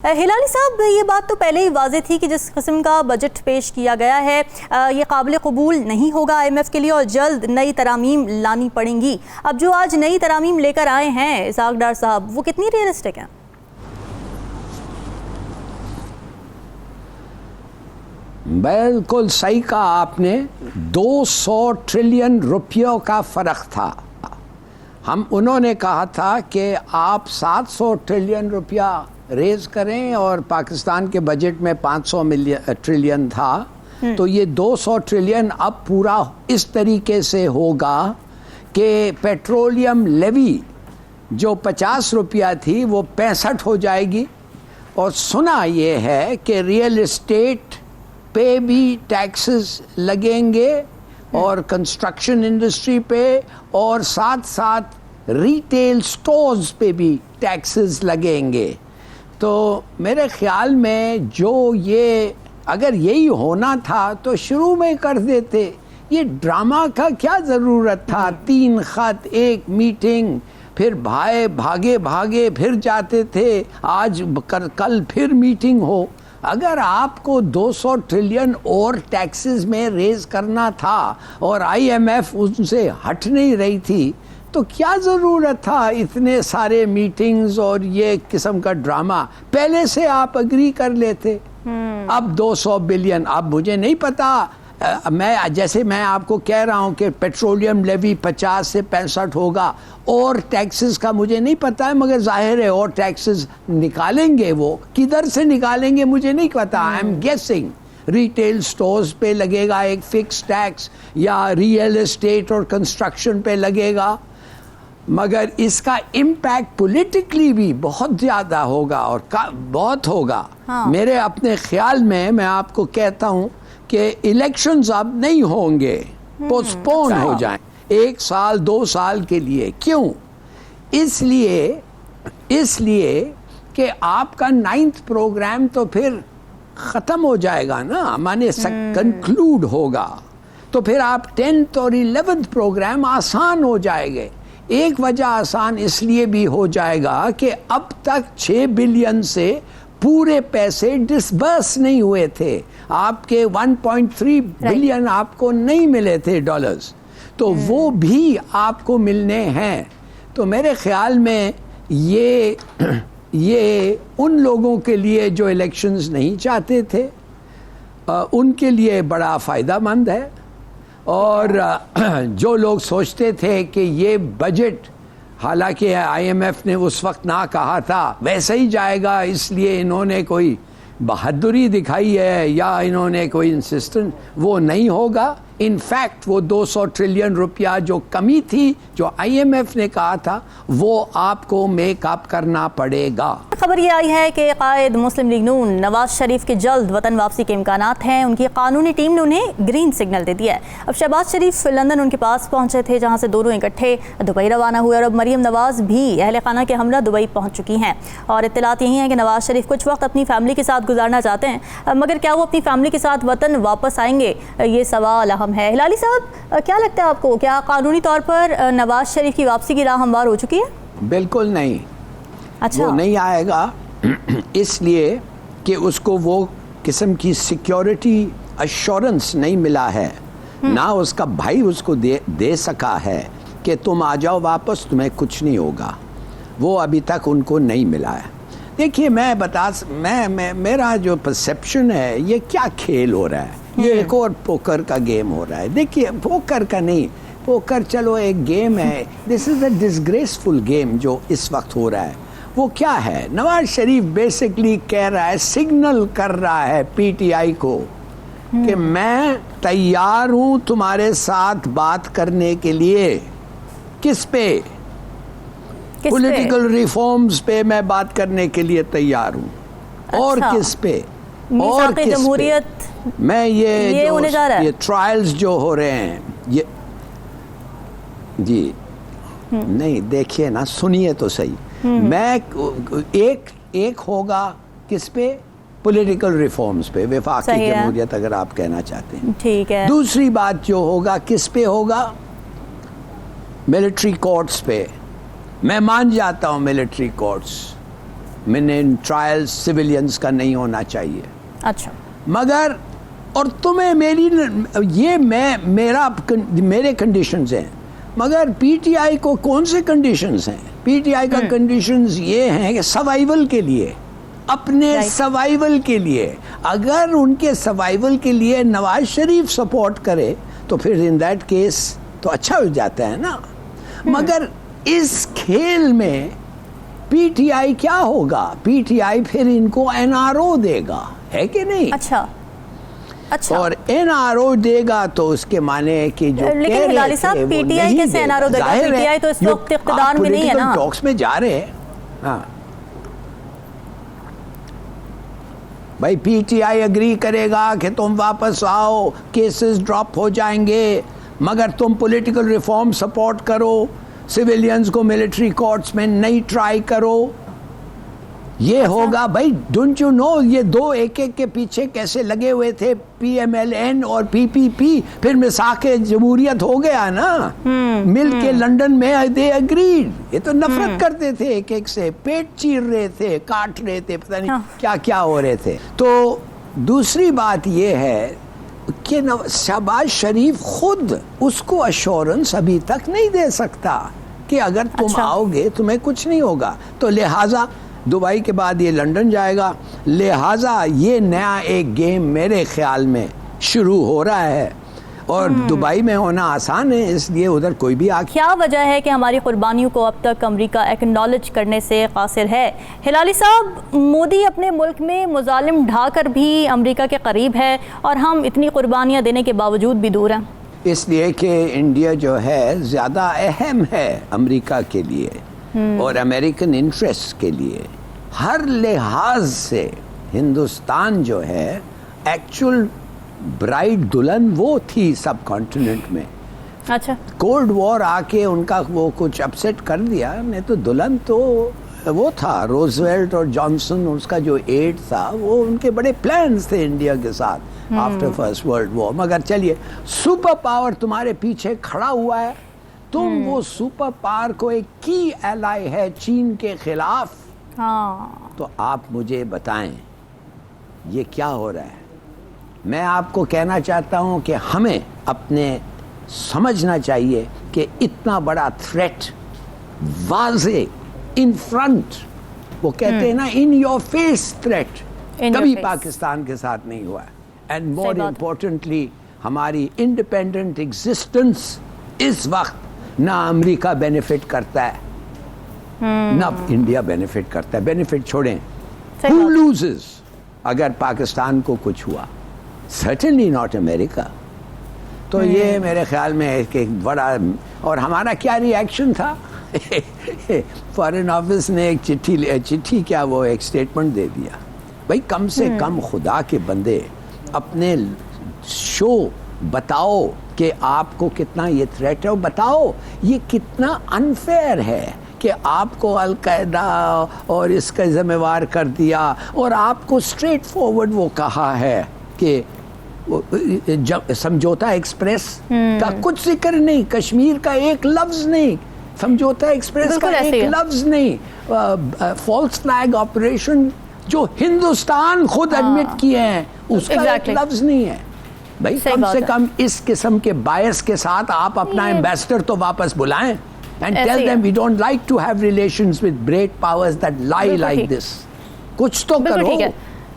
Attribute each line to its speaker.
Speaker 1: हिलाली साहब, ये बात तो पहले ही वाज़ेह थी कि जिस किस्म का बजट पेश किया गया है ये काबिल कबूल नहीं होगा IMF के लिए और जल्द नई तरामीम लानी पड़ेंगी। अब जो आज नई तरामीम लेकर आए हैं इसहाक डार साहब, वो कितनी रियलिस्टिक हैं?
Speaker 2: बिल्कुल सही कहा आपने। 200 ट्रिलियन रुपयों का फ़र्क था। उन्होंने कहा था कि आप 700 ट्रिलियन रुपया रेज करें और पाकिस्तान के बजट में 500 ट्रिलियन था, तो ये 200 ट्रिलियन अब पूरा इस तरीके से होगा कि पेट्रोलियम लेवी जो 50 रुपया थी वो 65 हो जाएगी। और सुना ये है कि रियल एस्टेट पे भी टैक्सेस लगेंगे और कंस्ट्रक्शन इंडस्ट्री पे और साथ साथ रिटेल स्टोर्स पे भी टैक्सेस लगेंगे। तो मेरे ख्याल में जो ये अगर यही होना था तो शुरू में कर देते। ये ड्रामा का क्या ज़रूरत था? 3 खत, 1 मीटिंग, फिर भागे भागे फिर जाते थे, आज कल फिर मीटिंग हो। अगर आपको 200 ट्रिलियन और टैक्सेस में रेज करना था और IMF उनसे हट नहीं रही थी, तो क्या ज़रूरत था इतने सारे मीटिंग्स और ये किस्म का ड्रामा? पहले से आप अग्री कर लेते। अब 200 बिलियन, अब मुझे नहीं पता, मैं आपको कह रहा हूँ कि पेट्रोलियम लेवी 50 से 65 होगा और टैक्सेस का मुझे नहीं पता है, मगर जाहिर है और टैक्सेस निकालेंगे। वो किधर से निकालेंगे मुझे नहीं पता। I am guessing retail stores पे लगेगा एक फिक्स टैक्स या रियल एस्टेट और कंस्ट्रक्शन पे लगेगा, मगर इसका इम्पैक्ट पॉलिटिकली भी बहुत ज़्यादा होगा और बहुत होगा।
Speaker 1: हाँ। मेरे
Speaker 2: अपने ख्याल में मैं आपको कहता हूँ कि इलेक्शंस अब नहीं होंगे, पोस्टपोन हो जाएं 1 साल 2 साल के लिए। क्यों? इसलिए कि आपका 9th प्रोग्राम तो फिर ख़त्म हो जाएगा ना, माने कंक्लूड होगा, तो फिर आप 10th और 11th प्रोग्राम आसान हो जाएंगे। एक वजह आसान इसलिए भी हो जाएगा कि अब तक 6 बिलियन से पूरे पैसे डिसबर्स नहीं हुए थे। आपके 1.3 बिलियन आपको नहीं मिले थे डॉलर्स, तो वो भी आपको मिलने हैं। तो मेरे ख्याल में ये उन लोगों के लिए जो इलेक्शंस नहीं चाहते थे उनके लिए बड़ा फ़ायदामंद है। और जो लोग सोचते थे कि ये बजट, हालांकि IMF ने उस वक्त ना कहा था, वैसे ही जाएगा, इसलिए इन्होंने कोई बहादुरी दिखाई है या इन्होंने कोई इंसिस्टेंस, वो नहीं होगा। इनफैक्ट वो 200 ट्रिलियन रुपया जो कमी थी जो IMF ने कहा था वो आपको मेकअप करना पड़ेगा।
Speaker 1: खबर ये आई है कि कायद मुस्लिम लीग नून नवाज शरीफ के जल्द वतन वापसी के इम्कानात हैं। उनकी कानूनी टीम ने उन्हें ग्रीन सिग्नल दे दिया है। अब शहबाज शरीफ लंदन उनके पास पहुंचे थे, जहां से दोनों इकट्ठे दुबई रवाना हुए और अब मरीम नवाज भी अहले खाना के हमरा दुबई पहुंच चुकी हैं। और इत्तलात यही है कि नवाज शरीफ कुछ वक्त अपनी फैमिली के साथ गुजारना चाहते हैं, मगर क्या वो अपनी फैमिली के साथ वतन वापस आएंगे, ये सवाल अहम है। हिलाली साहब, क्या लगता है आपको, क्या कानूनी तौर पर नवाज शरीफ की वापसी की राह हमवार हो चुकी है?
Speaker 2: बिल्कुल नहीं।
Speaker 1: अच्छा।
Speaker 2: वो नहीं आएगा इसलिए कि उसको वो किस्म की सिक्योरिटी अश्योरेंस नहीं मिला है, ना उसका भाई उसको दे सका है कि तुम आ जाओ वापस, तुम्हें कुछ नहीं होगा। वो अभी तक उनको नहीं मिला है। देखिए, मेरा जो परसेप्शन है, ये क्या खेल हो रहा है, ये एक और पोकर का गेम हो रहा है। देखिए, पोकर का नहीं, पोकर चलो एक गेम है, this is a disgraceful game जो इस वक्त हो रहा है। वो क्या है? नवाज शरीफ बेसिकली कह रहा है, सिग्नल कर रहा है PTI को कि मैं तैयार हूं तुम्हारे साथ बात करने के लिए। किस पे? पॉलिटिकल रिफॉर्म्स पे मैं बात करने के लिए तैयार हूं। अच्छा। और किस पे? और किस
Speaker 1: जमहूरियत
Speaker 2: पे? मैं ये ट्रायल्स जो हो रहे हैं, ये जी नहीं, देखिए ना, सुनिए तो सही। मैं एक होगा किस पे? पॉलिटिकल रिफॉर्म्स पे, वफाकी जमहूरियत अगर आप कहना चाहते हैं,
Speaker 1: ठीक है।
Speaker 2: दूसरी बात जो होगा किस पे होगा? मिलिट्री कोर्ट्स पे। मैं मान जाता हूँ military courts, minimum trials civilians का नहीं होना चाहिए।
Speaker 1: अच्छा,
Speaker 2: मगर और तुम्हें मेरे कंडीशंस हैं, मगर पीटीआई को कौन से कंडीशंस हैं? पीटीआई का कंडीशंस ये हैं कि सर्वाइवल के लिए, अपने सर्वाइवल के लिए, अगर उनके सर्वाइवल के लिए नवाज शरीफ सपोर्ट करे तो फिर इन दैट केस तो अच्छा हो जाता है ना। मगर इस खेल में पीटीआई क्या होगा? पीटीआई फिर इनको एनआरओ देगा, है कि नहीं?
Speaker 1: अच्छा,
Speaker 2: और एनआरओ देगा तो उसके माने कि जो
Speaker 1: लेकिन हिलाली साहब पीटीआई कैसे एनआरओ देगा? पीटीआई तो इस वक्त इख्तिदार में नहीं है ना।
Speaker 2: टॉक्स में जा रहे हैं। हाँ भाई, पीटीआई एग्री करेगा कि तुम वापस आओ, केसेस ड्रॉप हो जाएंगे, मगर तुम पॉलिटिकल रिफॉर्म सपोर्ट करो, सिविलियंस को मिलिट्री कोर्ट्स में नहीं ट्राई करो, ये होगा। भाई डोंट यू नो ये दो एक के पीछे कैसे लगे हुए थे, पीएमएलएन और पीपीपी, फिर मिसाके जमहूरियत हो गया ना। मिल के लंदन में दे एग्रीड। ये तो नफरत करते थे, एक से पेट चीर रहे थे, काट रहे थे, पता नहीं क्या क्या हो रहे थे। तो दूसरी बात ये है कि शहबाज शरीफ खुद उसको अश्योरेंस अभी तक नहीं दे सकता कि अगर तुम आओगे तुम्हें कुछ नहीं होगा। तो लिहाजा दुबई के बाद ये लंदन जाएगा, लिहाजा ये नया एक गेम मेरे ख्याल में शुरू हो रहा है। और दुबई में होना आसान है, इसलिए उधर कोई भी आ।
Speaker 1: क्या वजह है कि हमारी कुर्बानियों को अब तक अमेरिका एक्नॉलेज करने से कासिर है? हिलाली साहब, मोदी अपने मुल्क में मुजालिम ढाकर भी अमेरिका के करीब है और हम इतनी कुर्बानियाँ देने के बावजूद भी दूर हैं।
Speaker 2: इसलिए कि इंडिया जो है ज़्यादा अहम है अमेरिका के लिए और अमेरिकन इंटरेस्ट के लिए। हर लिहाज से हिंदुस्तान जो है एक्चुअल ब्राइड दुल्हन वो थी सब कॉन्टिनेंट में।
Speaker 1: अच्छा,
Speaker 2: कोल्ड वॉर आके उनका वो कुछ अपसेट कर दिया, नहीं तो दुल्हन तो वो था रोजवेल्ट और जॉनसन, उसका जो एड था वो उनके बड़े प्लान्स थे इंडिया के साथ आफ्टर फर्स्ट वर्ल्ड वॉर। मगर चलिए, सुपर पावर तुम्हारे पीछे खड़ा हुआ है, तुम वो सुपर पावर को एक की एलाई है चीन के खिलाफ।
Speaker 1: हाँ,
Speaker 2: तो आप मुझे बताएं ये क्या हो रहा है? मैं आपको कहना चाहता हूं कि हमें अपने समझना चाहिए कि इतना बड़ा थ्रेट वाज़े इन फ्रंट, वो कहते हैं ना इन योर फेस थ्रेट, कभी पाकिस्तान के साथ नहीं हुआ। एंड मोर इम्पोर्टेंटली हमारी इंडिपेंडेंट एग्जिस्टेंस इस वक्त ना अमेरिका बेनिफिट करता है ना इंडिया बेनिफिट करता है। बेनिफिट छोड़ें, who loses अगर पाकिस्तान को कुछ हुआ? Certainly not America। तो ये मेरे ख्याल में एक बड़ा, और हमारा क्या रिएक्शन था? फॉरेन ऑफिस ने एक चिट्ठी क्या वो एक स्टेटमेंट दे दिया। भाई कम से कम खुदा के बंदे अपने शो बताओ कि आपको कितना ये थ्रेट है, और बताओ ये कितना अनफेयर है कि आपको अलकायदा और इसका जिम्मेवार कर दिया, और आपको स्ट्रेट फॉरवर्ड वो कहा है कि समझौता एक्सप्रेस का कुछ जिक्र नहीं, कश्मीर का एक लफ्ज नहीं, समझौता एक्सप्रेस का एक लफ्ज नहीं, फॉल्स फ्लैग ऑपरेशन जो हिंदुस्तान खुद एडमिट किए हैं उसका एक लफ्ज नहीं है। भाई कम से कम इस किस्म के बायस के साथ आप अपना एम्बेसडर तो वापस बुलाएं and tell them we don't like to have relations with great powers that lie like this। कुछ तो करो।